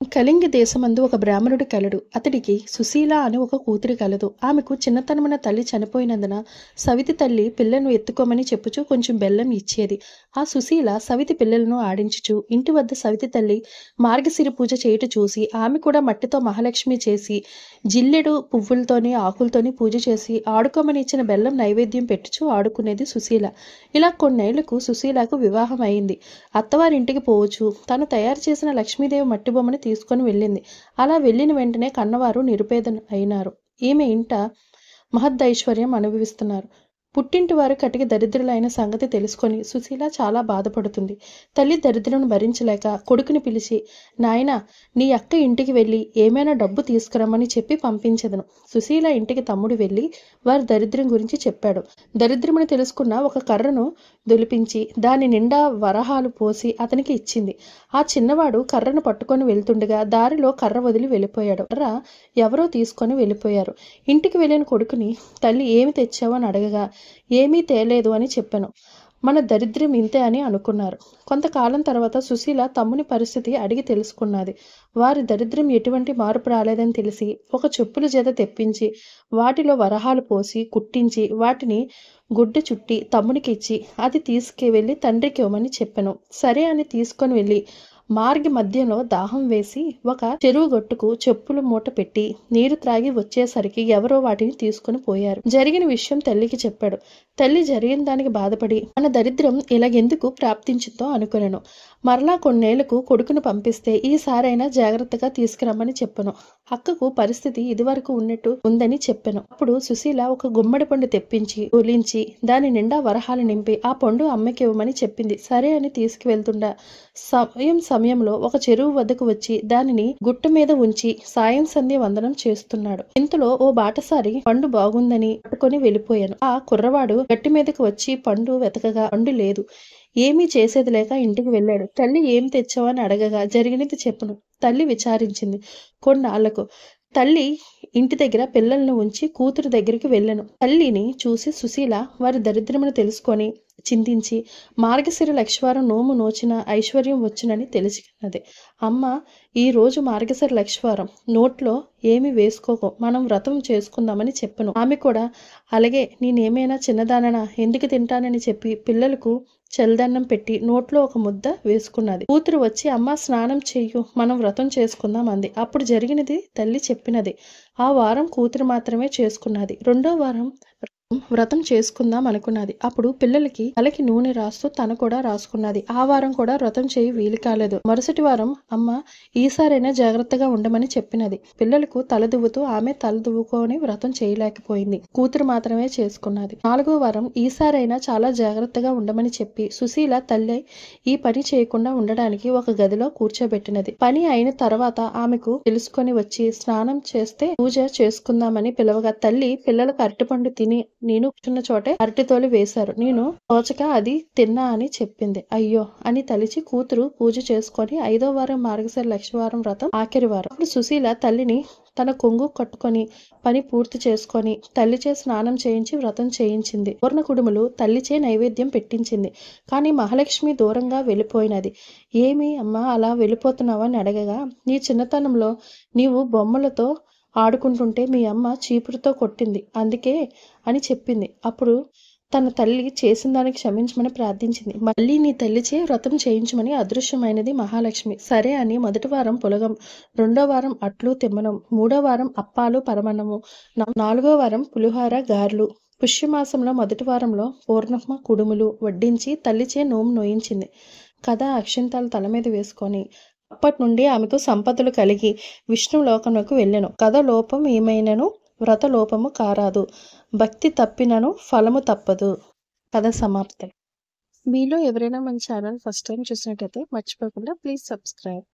కళింగ దేశమందు ఒక బ్రాహ్మణుడు కలడు. అతడికి సుశీల అని ఒక కూతురి కలదు. ఆమెకు చిన్నతనమున తల్లి చనిపోయినందున సవితి తల్లి పిల్లను ఎత్తుకోమని చెప్పుచూ కొంచెం బెల్లం ఇచ్చేది. ఆ సుశీల సవితి పిల్లలను ఆడించుచు ఇంటి వద్ద సవితి తల్లి మార్గశిర పూజ చేయుట చూసి ఆమె కూడా మట్టితో మహాలక్ష్మి చేసి జిల్లెడు పువ్వులతోని ఆకులతోని పూజ చేసి ఆడుకోమని ఇచ్చిన బెల్లం నైవేద్యం పెట్టుచూ ఆడుకునేది సుశీల. ఇలా కొన్నేళ్లకు సుశీలకు వివాహం అయింది. అత్తవారింటికి పోవచ్చు తను తయారు చేసిన లక్ష్మీదేవి మట్టి బొమ్మని తీసుకొని వెళ్ళింది. అలా వెళ్ళిన వెంటనే కన్నవారు నిరుపేద అయినారు. ఈమె ఇంట మహదైశ్వర్యం అనుభవిస్తున్నారు. పుట్టింటి వారు కటికి దరిద్రులైన సంగతి తెలుసుకొని సుశీల చాలా బాధపడుతుంది. తల్లి దరిద్రులను భరించలేక కొడుకుని పిలిచి, నాయనా, నీ అక్క ఇంటికి వెళ్ళి ఏమైనా డబ్బు తీసుకురమ్మని చెప్పి పంపించదను. సుశీల ఇంటికి తమ్ముడు వెళ్ళి వారి దరిద్రం గురించి చెప్పాడు. దరిద్రమని తెలుసుకున్న ఒక కర్రను దొలిపించి దాని నిండా వరహాలు పోసి అతనికి ఇచ్చింది. ఆ చిన్నవాడు కర్రను పట్టుకొని వెళ్తుండగా దారిలో కర్ర వదిలి వెళ్ళిపోయాడు. కర్ర ఎవరో తీసుకొని వెళ్ళిపోయారు. ఇంటికి వెళ్ళిన కొడుకుని తల్లి ఏమి తెచ్చావు అని అడగగా ఏమీ తేలేదు అని చెప్పాను. మన దరిద్రం ఇంతే అని అనుకున్నారు. కొంతకాలం తర్వాత సుశీల తమ్ముని పరిస్థితి అడిగి తెలుసుకున్నది. వారి దరిద్రం ఎటువంటి మార్పు రాలేదని తెలిసి ఒక చెప్పుల జత తెప్పించి వాటిలో వరహాలు పోసి కుట్టించి వాటిని గుడ్డ చుట్టి తమ్మునికి ఇచ్చి అది తీసుకువెళ్ళి తండ్రికి ఇవ్వమని చెప్పాను. సరే అని తీసుకొని వెళ్ళి మార్గి మధ్యలో దాహం వేసి ఒక చెరువు గట్టుకు చెప్పుల మూట పెట్టి నీరు త్రాగి వచ్చేసరికి ఎవరో వాటిని తీసుకుని పోయారు. జరిగిన విషయం తల్లికి చెప్పాడు. తల్లి జరిగిన దానికి బాధపడి మన దరిద్రం ఇలాగెందుకు ప్రాప్తించిందో అనుకునేను. మరలా కొన్నేళ్లకు కొడుకును పంపిస్తే ఈసారైనా జాగ్రత్తగా తీసుకురమ్మని చెప్పాను. అక్కకు పరిస్థితి ఇదివరకు ఉన్నట్టు ఉందని చెప్పాను. అప్పుడు సుశీల ఒక గుమ్మడి పండు తెప్పించి ఒలించి దాని నిండా వరహాలు నింపి ఆ పండు అమ్మకి ఇవ్వమని చెప్పింది. సరే అని తీసుకువెళ్తుండా సమయంలో ఒక చెరువు వద్దకు వచ్చి దానిని గుట్ట మీద ఉంచి సాయం సంధ్య వందనం చేస్తున్నాడు. ఇంతలో ఓ బాటసారి పండు బాగుందని పట్టుకొని వెళ్ళిపోయాను. ఆ కుర్రవాడు గట్టి మీదకి వచ్చి పండు వెతకగా పండు లేదు. ఏమీ చేసేది లేక ఇంటికి వెళ్ళాడు. తల్లి ఏం తెచ్చావని అడగగా జరిగినది చెప్పును. తల్లి విచారించింది. కొన్నాళ్లకు తల్లి ఇంటి దగ్గర పిల్లలను ఉంచి కూతురు దగ్గరికి వెళ్ళాను. తల్లిని చూసి సుశీల వారి దరిద్రమును తెలుసుకొని చింతించి మార్గశిర లక్ష్వారం నోము నోచిన ఐశ్వర్యం వచ్చునని తెలుసుకున్నది. అమ్మ, ఈ రోజు మార్గశిర లక్ష్వారం, నోట్లో ఏమి వేసుకోకో, మనం వ్రతం చేసుకుందామని చెప్పను. ఆమె కూడా అలాగే, నేనేమైనా చిన్నదాననా, ఎందుకు తింటానని చెప్పి పిల్లలకు చల్లదన్నం పెట్టి నోట్లో ఒక ముద్ద వేసుకున్నది. కూతురు వచ్చి అమ్మ స్నానం చెయ్యు, మనం వ్రతం చేసుకుందాం అంది. అప్పుడు జరిగినది తల్లి చెప్పినది. ఆ వారం కూతురు మాత్రమే చేసుకున్నది. రెండో వారం వ్రతం చేసుకుందాం అనుకున్నది. అప్పుడు పిల్లలకి తలకి నూనె రాస్తూ తను కూడా రాసుకున్నది. ఆ వారం కూడా వ్రతం చేయి వీలు కాలేదు. మరుసటి వారం అమ్మ ఈసారైనా జాగ్రత్తగా ఉండమని చెప్పినది. పిల్లలకు తల దువ్వుతూ ఆమె తల దువ్వుకొని వ్రతం చేయలేకపోయింది. కూతురు మాత్రమే చేసుకున్నది. నాలుగో వారం ఈసారైనా చాలా జాగ్రత్తగా ఉండమని చెప్పి సుశీల తల్లి ఈ పని చేయకుండా ఉండడానికి ఒక గదిలో కూర్చోబెట్టినది. పని అయిన తర్వాత ఆమెకు తెలుసుకొని వచ్చి స్నానం చేస్తే పూజ చేసుకుందామని పిలవగా తల్లి పిల్లలకు అరటిపండు తిని నేను కూర్చున్న చోటే అరటితోలు వేశారు. నేను తోచక అది తిన్నా అని చెప్పింది. అయ్యో అని తలిచి కూతురు పూజ చేసుకొని 5వ వారం మార్గశిర లక్ష్మీవారం వ్రతం ఆఖరి వారం. అప్పుడు సుశీల తల్లిని తన కొంగు కట్టుకొని పని పూర్తి చేసుకొని తల్లిచే స్నానం చేయించి వ్రతం చేయించింది. పూర్ణ కుడుములు తల్లిచే నైవేద్యం పెట్టించింది. కానీ మహాలక్ష్మి దూరంగా వెళ్ళిపోయినది. ఏమి అమ్మా అలా వెళ్ళిపోతున్నావని అడగగా, నీ చిన్నతనంలో నీవు బొమ్మలతో ఆడుకుంటుంటే మీ అమ్మ చీపురుతో కొట్టింది అందుకే అని చెప్పింది. అప్పుడు తన తల్లి చేసిన దానికి క్షమించమని ప్రార్థించింది. మళ్ళీ నీ తల్లిచే వ్రతం చేయించమని అదృశ్యమైనది మహాలక్ష్మి. సరే అని మొదటి వారం పులగం, రెండో వారం అట్లు తిమ్మనం, మూడో వారం అప్పాలు పరమన్నము, నాలుగో వారం పులిహోర గారెలు, పుష్యమాసంలో మొదటి వారంలో పూర్ణమ్మ కుడుములు వడ్డించి తల్లిచే నోము నోయించింది. కదా అక్షింతాలు తల మీద వేసుకొని అప్పటి నుండి ఆమెకు సంపదలు కలిగి విష్ణు లోకమునకు వెళ్ళెను. కథ లోపం ఏమైనను వ్రత లోపము కారాదు, భక్తి తప్పినను ఫలము తప్పదు. కథ సమాప్తం. మీలో ఎవరైనా మన ఛానల్ ఫస్ట్ టైం చూసినట్టయితే మర్చిపోకుండా ప్లీజ్ సబ్స్క్రైబ్.